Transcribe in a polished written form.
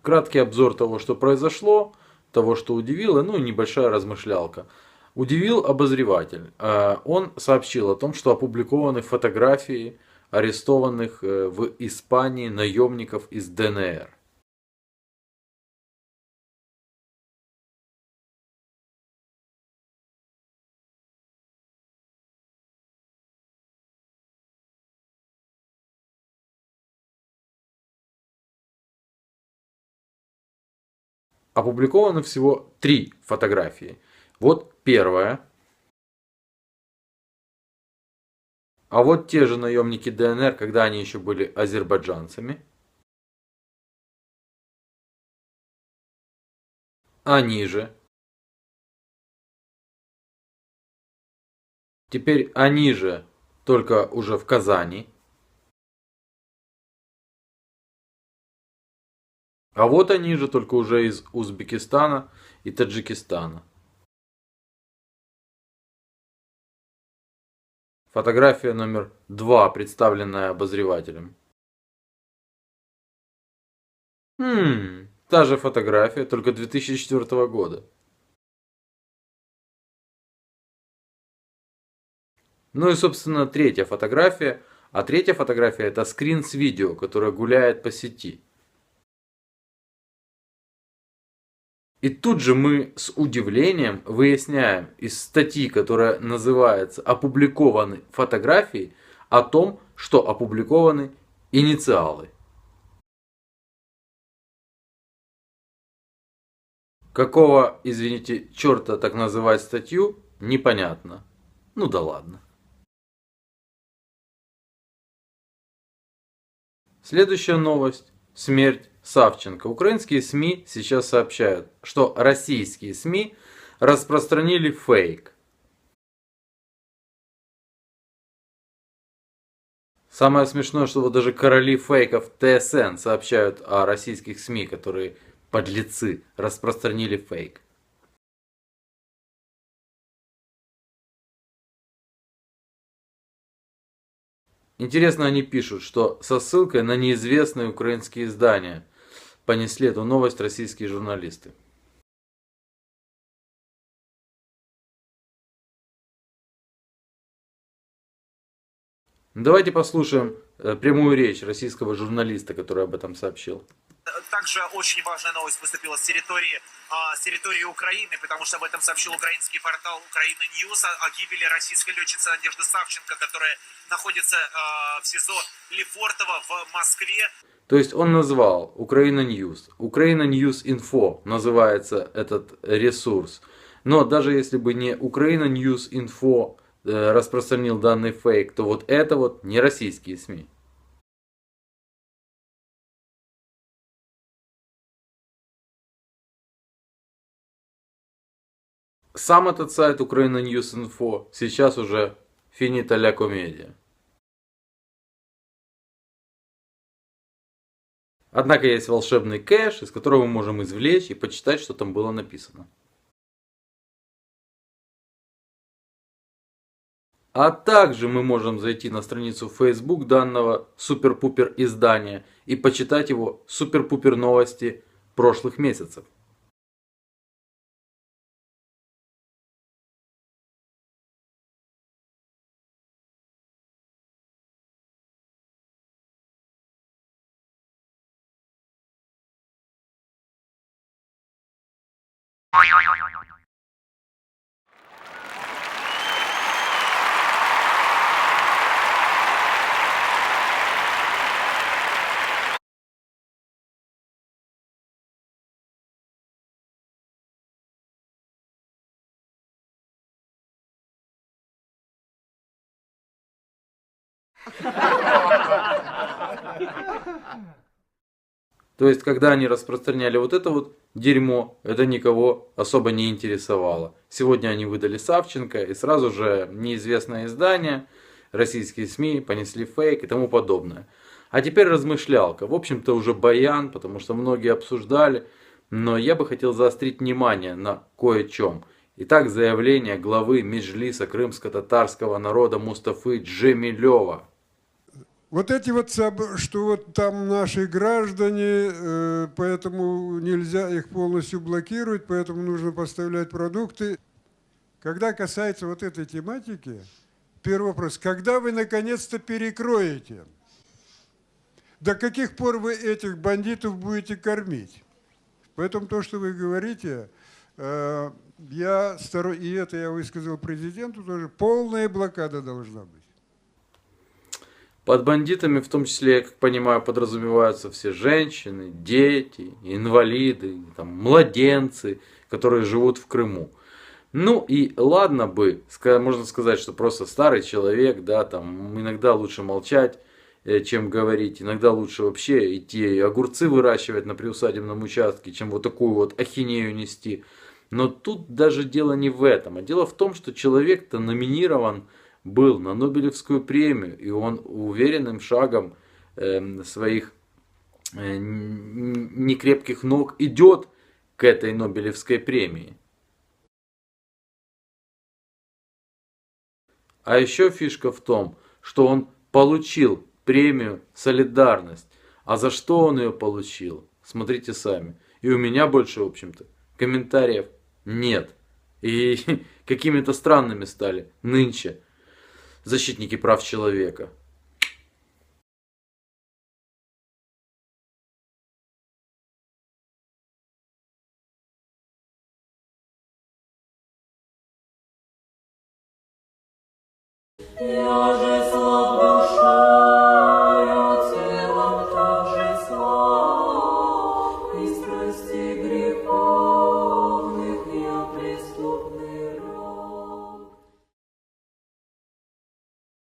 Краткий обзор того, что произошло, того, что удивило, ну и небольшая размышлялка. Удивил обозреватель. Он сообщил о том, что опубликованы фотографии арестованных в Испании наемников из ДНР. Опубликованы всего 3 фотографии. Вот первая. А вот те же наемники ДНР, когда они еще были азербайджанцами. Они же. Теперь они же, только уже в Казани. А вот они же, только уже из Узбекистана и Таджикистана. Фотография номер 2, представленная обозревателем. Та же фотография, только 2004 года. Ну и, собственно, третья фотография. А третья фотография это скрин с видео, которое гуляет по сети. И тут же мы с удивлением выясняем из статьи, которая называется «Опубликованы фотографии», о том, что опубликованы инициалы. Какого, извините, черта так называть статью, непонятно. Ну да ладно. Следующая новость. Смерть Савченко. Украинские СМИ сейчас сообщают, что российские СМИ распространили фейк. Самое смешное, что вот даже короли фейков ТСН сообщают о российских СМИ, которые подлецы распространили фейк. Интересно, они пишут, что со ссылкой на неизвестные украинские издания понесли эту новость российские журналисты. Давайте послушаем прямую речь российского журналиста, который об этом сообщил. Также очень важная новость поступила с территории Украины, потому что об этом сообщил украинский портал Украина Ньюс о гибели российской летчицы Надежды Савченко, которая находится в СИЗО Лефортово в Москве. То есть он назвал Украина Ньюс. Украина Ньюс Инфо называется этот ресурс. Но даже если бы не Украина Ньюс Инфо распространил данный фейк, то вот это вот не российские СМИ. Сам этот сайт Украина Ньюс Инфо сейчас уже финита ля комедия. Однако есть волшебный кэш, из которого мы можем извлечь и почитать, что там было написано. А также мы можем зайти на страницу Facebook данного супер-пупер издания и почитать его супер-пупер новости прошлых месяцев. То есть, когда они распространяли вот это вот дерьмо, это никого особо не интересовало. Сегодня они выдали Савченко, и сразу же неизвестное издание, российские СМИ понесли фейк и тому подобное. А теперь размышлялка. В общем-то уже баян, потому что многие обсуждали, но я бы хотел заострить внимание на кое-чем. Итак, заявление главы Меджлиса крымско-татарского народа Мустафы Джемилева. Вот эти вот, что вот там наши граждане, поэтому нельзя их полностью блокировать, поэтому нужно поставлять продукты. Когда касается вот этой тематики, первый вопрос, когда вы наконец-то перекроете? До каких пор вы этих бандитов будете кормить? Поэтому то, что вы говорите, и это я высказал президенту тоже, полная блокада должна быть. Под бандитами, в том числе, я как понимаю, подразумеваются все женщины, дети, инвалиды, там, младенцы, которые живут в Крыму. Ну и ладно бы, можно сказать, что просто старый человек, да, там иногда лучше молчать, чем говорить, иногда лучше вообще идти огурцы выращивать на приусадебном участке, чем вот такую вот ахинею нести. Но тут даже дело не в этом, а дело в том, что человек-то номинирован был на Нобелевскую премию, и он уверенным шагом своих некрепких ног идет к этой Нобелевской премии. А еще фишка в том, что он получил премию «Солидарность». А за что он ее получил? Смотрите сами. И у меня больше, в общем-то, комментариев нет. И какими-то странными стали нынче защитники прав человека. Я же